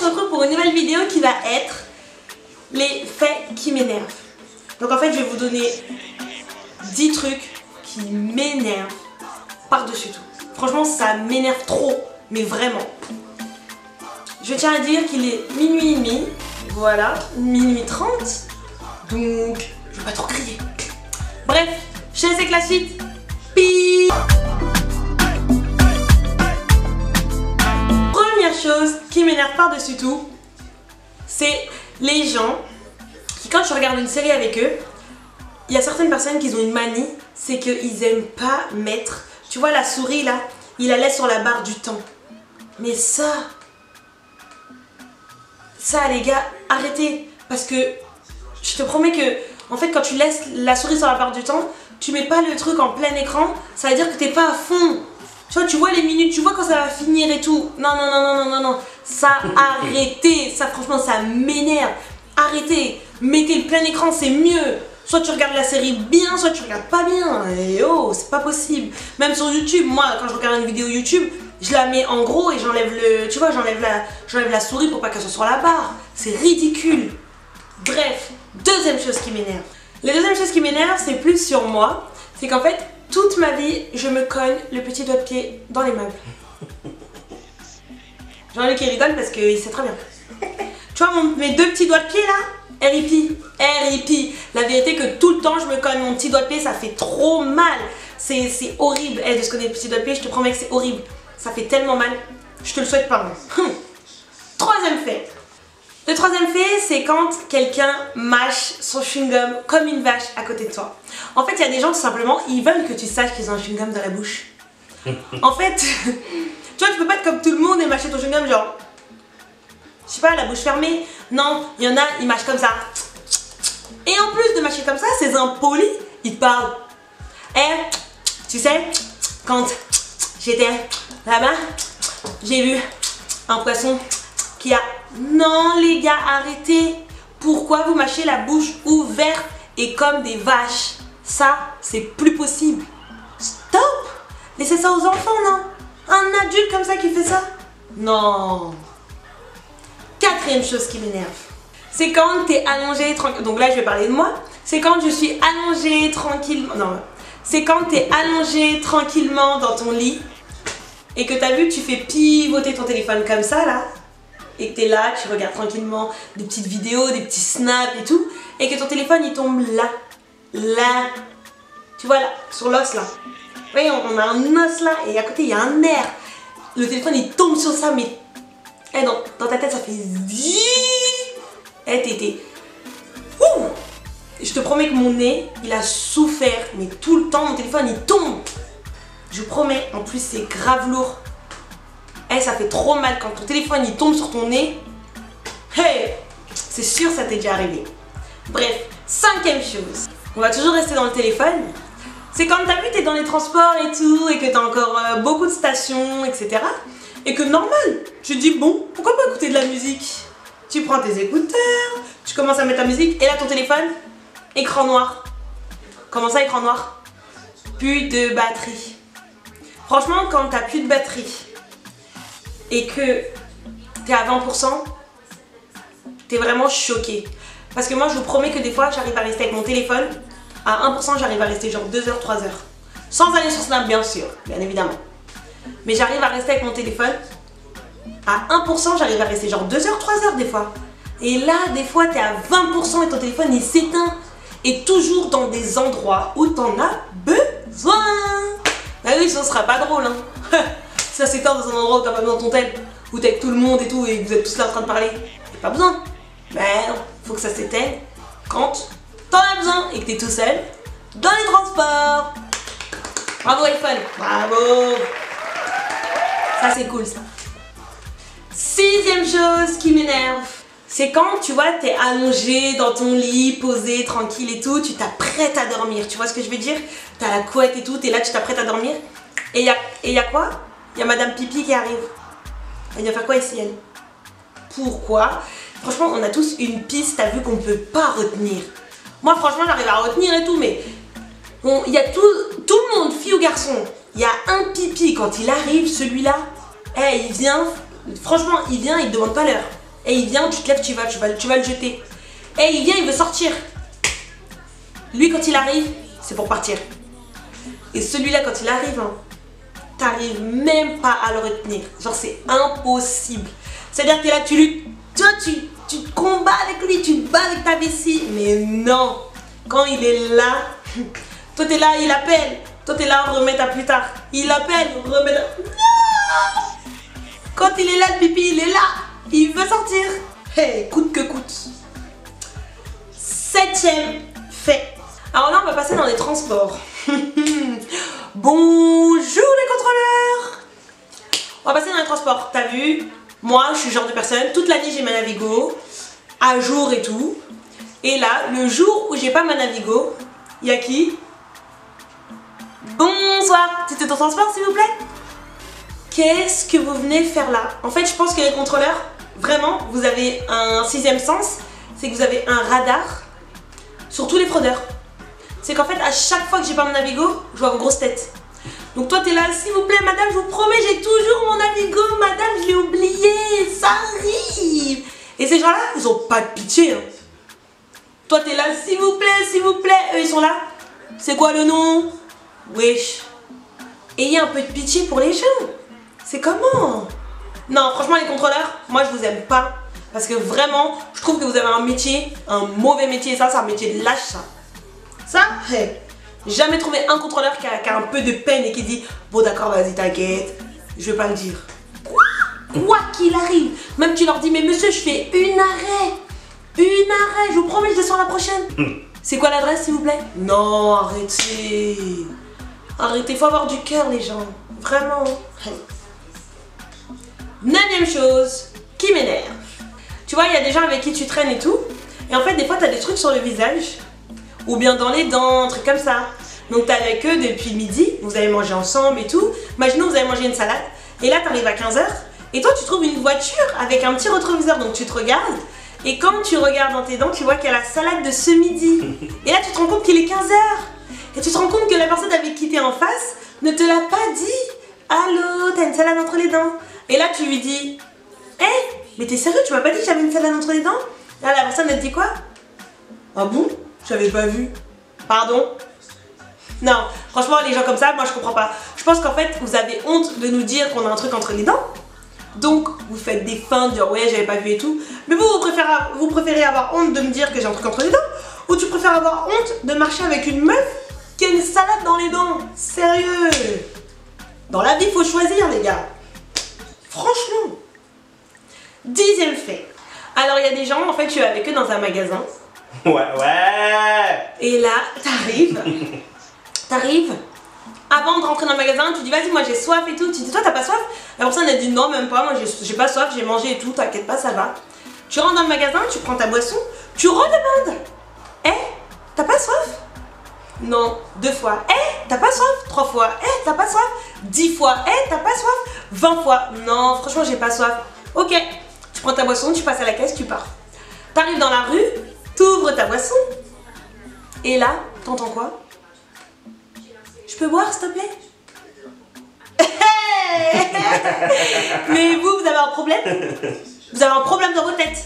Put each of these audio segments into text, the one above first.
retrouve pour une nouvelle vidéo qui va être les faits qui m'énervent. Donc en fait je vais vous donner 10 trucs qui m'énervent par-dessus tout. Franchement ça m'énerve trop, mais vraiment. Je tiens à dire qu'il est minuit et demi, voilà, minuit 30, donc je vais pas trop crier. Bref, je laisse avec la suite. Peace. Première chose qui m'énerve par-dessus tout, c'est les gens qui, quand je regarde une série avec eux, il y a certaines personnes qui ont une manie, c'est qu'ils aiment pas mettre, tu vois la souris là, ils la laissent sur la barre du temps. Mais ça les gars, arrêtez, parce que je te promets que en fait quand tu laisses la souris sur la barre du temps, tu mets pas le truc en plein écran, ça veut dire que t'es pas à fond. Tu vois les minutes, tu vois quand ça va finir et tout. Non, ça arrêtez, ça franchement ça m'énerve. Arrêtez, mettez le plein écran, c'est mieux. Soit tu regardes la série bien, soit tu regardes pas bien. Et oh, c'est pas possible. Même sur YouTube, moi quand je regarde une vidéo YouTube, je la mets en gros et j'enlève le, tu vois, j'enlève la souris pour pas qu'elle soit sur la barre. C'est ridicule. Bref, deuxième chose qui m'énerve. La deuxième chose qui m'énerve, c'est plus sur moi. C'est qu'en fait, toute ma vie, je me cogne le petit doigt de pied dans les meubles. Jean-Luc il rigole parce qu'il sait très bien. Tu vois mes deux petits doigts de pied là, RIP. La vérité que tout le temps je me cogne mon petit doigt de pied, ça fait trop mal. C'est horrible. De se cogner le petit doigt de pied, je te promets que c'est horrible. Ça fait tellement mal. Je te le souhaite pas. Troisième fait. Le troisième fait, c'est quand quelqu'un mâche son chewing-gum comme une vache à côté de toi. En fait, il y a des gens tout simplement, ils veulent que tu saches qu'ils ont un chewing-gum dans la bouche. En fait, tu vois, tu peux pas être comme tout le monde et mâcher ton chewing-gum genre, je sais pas, la bouche fermée. Non, il y en a, ils mâchent comme ça. Et en plus de mâcher comme ça, ces impolis, ils te parlent. Tu sais, quand j'étais là-bas, j'ai vu un poisson qui a... Non les gars, arrêtez. Pourquoi vous mâchez la bouche ouverte et comme des vaches? Ça, c'est plus possible. Stop. Laissez ça aux enfants, non? Un adulte comme ça qui fait ça? Non. Quatrième chose qui m'énerve, c'est quand t'es allongé tranquille. Donc là je vais parler de moi. C'est quand je suis allongée tranquillement. Non, c'est quand t'es allongé tranquillement dans ton lit et que t'as vu, tu fais pivoter ton téléphone comme ça là, et que t'es là, tu regardes tranquillement des petites vidéos, des petits snaps et tout, et que ton téléphone il tombe là, tu vois là, sur l'os là. Oui, on a un os là et à côté il y a un nerf. Le téléphone il tombe sur ça, mais dans ta tête ça fait t'es je te promets que mon nez il a souffert, mais tout le temps mon téléphone il tombe. Je promets, en plus c'est grave lourd. Ça fait trop mal quand ton téléphone il tombe sur ton nez. C'est sûr ça t'est déjà arrivé. Bref, cinquième chose, on va toujours rester dans le téléphone. C'est quand t'as vu t'es dans les transports et tout, et que t'as encore beaucoup de stations, etc. Et que normal, tu te dis bon, pourquoi pas écouter de la musique? Tu prends tes écouteurs, tu commences à mettre ta musique, et là ton téléphone, écran noir. Comment ça écran noir? Plus de batterie. Franchement, quand t'as plus de batterie et que t'es à 20%, t'es vraiment choqué. Parce que moi je vous promets que des fois j'arrive à rester avec mon téléphone, à 1% j'arrive à rester genre 2 heures, 3 heures. Sans aller sur Snap bien sûr, bien évidemment. Mais j'arrive à rester avec mon téléphone, à 1% j'arrive à rester genre 2 heures, 3 heures des fois. Et là des fois t'es à 20% et ton téléphone il s'éteint. Et toujours dans des endroits où t'en as besoin. Ah oui, ça sera pas drôle hein. Ça s'éteint dans un endroit où t'as pas besoin de ton tel, où t'es avec tout le monde et tout et vous êtes tous là en train de parler. T'as pas besoin. Ben non, faut que ça s'éteigne quand t'en as besoin et que t'es tout seul dans les transports. Bravo iPhone, bravo. Ça c'est cool ça. Sixième chose qui m'énerve, c'est quand tu vois t'es allongé dans ton lit, posé, tranquille et tout, tu t'apprêtes à dormir, tu vois ce que je veux dire? T'as la couette et tout, t'es là, tu t'apprêtes à dormir et y a quoi? Il y a Madame Pipi qui arrive. Elle vient faire quoi ici elle? Pourquoi? Franchement on a tous une piste, t'as vu qu'on peut pas retenir. Moi franchement j'arrive à retenir et tout, mais il y a tout le monde, fille ou garçon, il y a un pipi quand il arrive, celui-là, il vient, franchement il vient, il te demande pas l'heure. Et il vient, tu te lèves, tu vas le jeter. Et il vient, il veut sortir. Lui, quand il arrive, c'est pour partir. Et celui-là, quand il arrive, hein, t'arrives même pas à le retenir. Genre, c'est impossible. C'est-à-dire que t'es là, toi, tu te combats avec lui, tu te bats avec ta vessie. Mais non, quand il est là, toi, t'es là, il appelle. Toi, t'es là, remet à plus tard. Il appelle, remet à... Non! Quand il est là, le pipi, il est là. Il veut sortir. Hey, coûte que coûte. 7e fait. Alors là, on va passer dans les transports. Bonjour les contrôleurs. On va passer dans les transports. T'as vu, moi, je suis le genre de personne, toute l'année, j'ai ma Navigo, à jour et tout. Et là, le jour où j'ai pas ma Navigo, il y a qui? Bonsoir. C'était ton transport, s'il vous plaît? Qu'est-ce que vous venez faire là? En fait, je pense que les contrôleurs, vraiment, vous avez un 6e sens. C'est que vous avez un radar sur tous les fraudeurs. C'est qu'en fait, à chaque fois que j'ai pas mon Navigo, je vois vos grosses têtes. Donc toi, t'es là, s'il vous plaît, madame, je vous promets, j'ai toujours mon Navigo, madame, je l'ai oublié, ça arrive. Et ces gens-là, ils ont pas de pitié. Hein. Toi, t'es là, s'il vous plaît, eux, ils sont là. C'est quoi le nom? Wesh. Ayez un peu de pitié pour les gens. C'est comment? Non, franchement, les contrôleurs, moi, je vous aime pas. Parce que vraiment, je trouve que vous avez un métier, un mauvais métier. Ça, c'est un métier de lâche, ça. Ça, hey, jamais trouvé un contrôleur qui a un peu de peine et qui dit bon d'accord, vas-y, t'inquiète, je vais pas le dire. Quoi qu'il arrive, même tu leur dis mais monsieur, je fais une arrêt, je vous promets, je descends la prochaine. C'est quoi l'adresse, s'il vous plaît? Non, arrêtez. Arrêtez, faut avoir du cœur, les gens. Vraiment. Hey. 9e chose qui m'énerve. Tu vois, il y a des gens avec qui tu traînes et tout. Et en fait, des fois, t'as des trucs sur le visage. Ou bien dans les dents, un truc comme ça. Donc t'es avec eux depuis midi, vous allez manger ensemble et tout. Imaginons vous avez mangé une salade. Et là t'arrives à 15h. Et toi tu trouves une voiture avec un petit rétroviseur. Donc tu te regardes. Et quand tu regardes dans tes dents, tu vois qu'il y a la salade de ce midi. Et là tu te rends compte qu'il est 15h. Et tu te rends compte que la personne avec qui t'es en face ne te l'a pas dit. Allô, t'as une salade entre les dents. Et là tu lui dis hé, mais t'es sérieux, tu m'as pas dit que j'avais une salade entre les dents? Là la personne elle te dit quoi? Ah bon? J'avais pas vu. Pardon? Non, franchement, les gens comme ça, moi je comprends pas. Je pense qu'en fait, vous avez honte de nous dire qu'on a un truc entre les dents. Donc, vous faites des fins de dire ouais, j'avais pas vu et tout. Mais vous préférez avoir honte de me dire que j'ai un truc entre les dents? Ou tu préfères avoir honte de marcher avec une meuf qui a une salade dans les dents? Sérieux? Dans la vie, il faut choisir, les gars. Franchement. 10e fait. Alors, il y a des gens, en fait, je suis avec eux dans un magasin. Ouais. Et là, t'arrives, avant de rentrer dans le magasin, tu dis vas-y, moi j'ai soif et tout. Tu dis toi t'as pas soif? La personne elle dit non, même pas, moi j'ai pas soif, j'ai mangé et tout, t'inquiète pas, ça va. Tu rentres dans le magasin, tu prends ta boisson, tu redemandes. T'as pas soif? Non, 2 fois. T'as pas soif? 3 fois. T'as pas soif? 10 fois. T'as pas soif? 20 fois. Non, franchement j'ai pas soif. Ok, tu prends ta boisson, tu passes à la caisse, tu pars. T'arrives dans la rue, t'ouvres ta boisson et là, t'entends quoi? Je peux boire, s'il te plaît? Mais vous avez un problème? Vous avez un problème dans votre tête?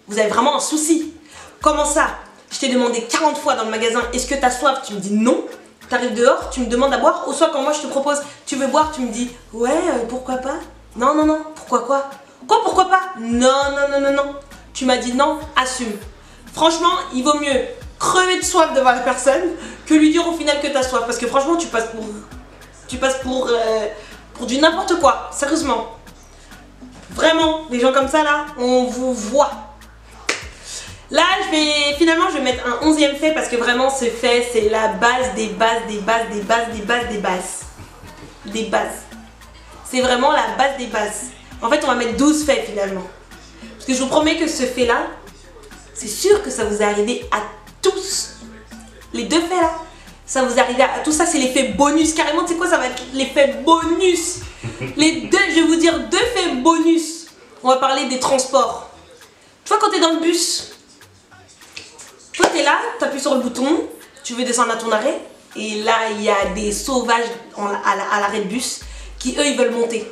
Vous avez vraiment un souci? Comment ça? Je t'ai demandé 40 fois dans le magasin, est-ce que t'as soif? Tu me dis non. T'arrives dehors, tu me demandes à boire. Ou soit quand moi je te propose, tu veux boire, tu me dis ouais, pourquoi pas? Non, non, non, pourquoi quoi? Quoi, pourquoi pas? Non, non, non, non, non. Tu m'as dit non, assume. Franchement, il vaut mieux crever de soif devant la personne que lui dire au final que t'as soif. Parce que franchement, tu passes pour du n'importe quoi. Sérieusement. Vraiment, les gens comme ça là, on vous voit. Là, finalement, je vais mettre un 11e fait parce que vraiment, ce fait, c'est la base des bases, des bases, des bases, des bases, des bases. Des bases. C'est vraiment la base des bases. En fait, on va mettre 12 faits finalement. Parce que je vous promets que ce fait-là, c'est sûr que ça vous est arrivé à tous. Les 2 faits là, ça vous est arrivé à tout ça, c'est l'effet bonus. Carrément, tu sais quoi, ça va être l'effet bonus. Les 2, je vais vous dire 2 faits bonus. On va parler des transports. Tu vois, quand tu es dans le bus, toi tu es là, tu appuies sur le bouton, tu veux descendre à ton arrêt. Et là, il y a des sauvages à l'arrêt de bus qui, eux, ils veulent monter.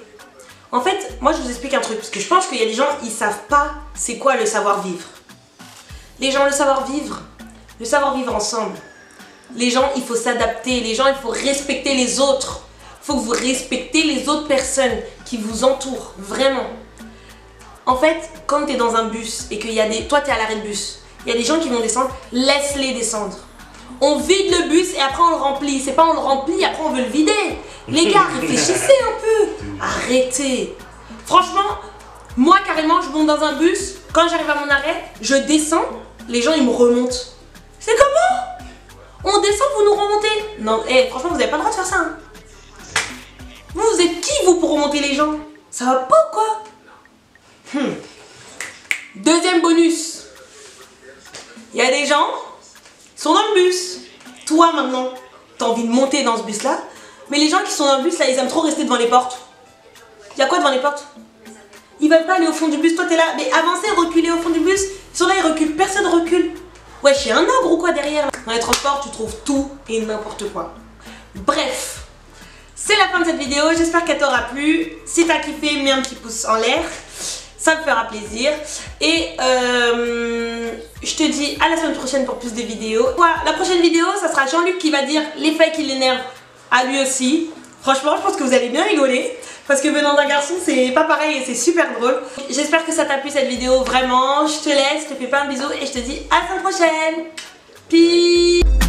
En fait, moi je vous explique un truc, parce que je pense qu'il y a des gens, ils savent pas c'est quoi le savoir-vivre. Les gens, le savoir-vivre ensemble. Les gens, il faut s'adapter, les gens, il faut respecter les autres. Il faut que vous respectez les autres personnes qui vous entourent, vraiment. En fait, quand tu es dans un bus et qu'il y a des... Toi, tu es à l'arrêt de bus, il y a des gens qui vont descendre, laisse-les descendre. On vide le bus et après on le remplit. C'est pas on le remplit et après on veut le vider. Les gars, réfléchissez un peu. Arrêtez. Franchement, moi carrément, je monte dans un bus. Quand j'arrive à mon arrêt, je descends. Les gens, ils me remontent. C'est comment? On descend, vous nous remontez? Non, franchement, vous n'avez pas le droit de faire ça. Hein. Vous êtes qui, vous, pour remonter les gens? Ça va pas ou quoi? Deuxième bonus. Il y a des gens qui sont dans le bus. Toi, maintenant, t'as envie de monter dans ce bus-là. Mais les gens qui sont dans le bus, là, ils aiment trop rester devant les portes. Il y a quoi devant les portes? Ils veulent pas aller au fond du bus. Toi, t'es là. Mais avancez, reculez au fond du bus. Ils sont là, ils reculent. Personne recule. Ouais, je suis un ogre ou quoi derrière? Dans les transports, tu trouves tout et n'importe quoi. Bref, c'est la fin de cette vidéo. J'espère qu'elle t'aura plu. Si t'as kiffé, mets un petit pouce en l'air. Ça me fera plaisir. Et je te dis à la semaine prochaine pour plus de vidéos. Voilà, la prochaine vidéo, ça sera Jean-Luc qui va dire les faits qui l'énervent à lui aussi. Franchement, je pense que vous allez bien rigoler. Parce que venant d'un garçon, c'est pas pareil et c'est super drôle. J'espère que ça t'a plu cette vidéo, vraiment. Je te laisse, je te fais plein de bisous et je te dis à la semaine prochaine. Peace.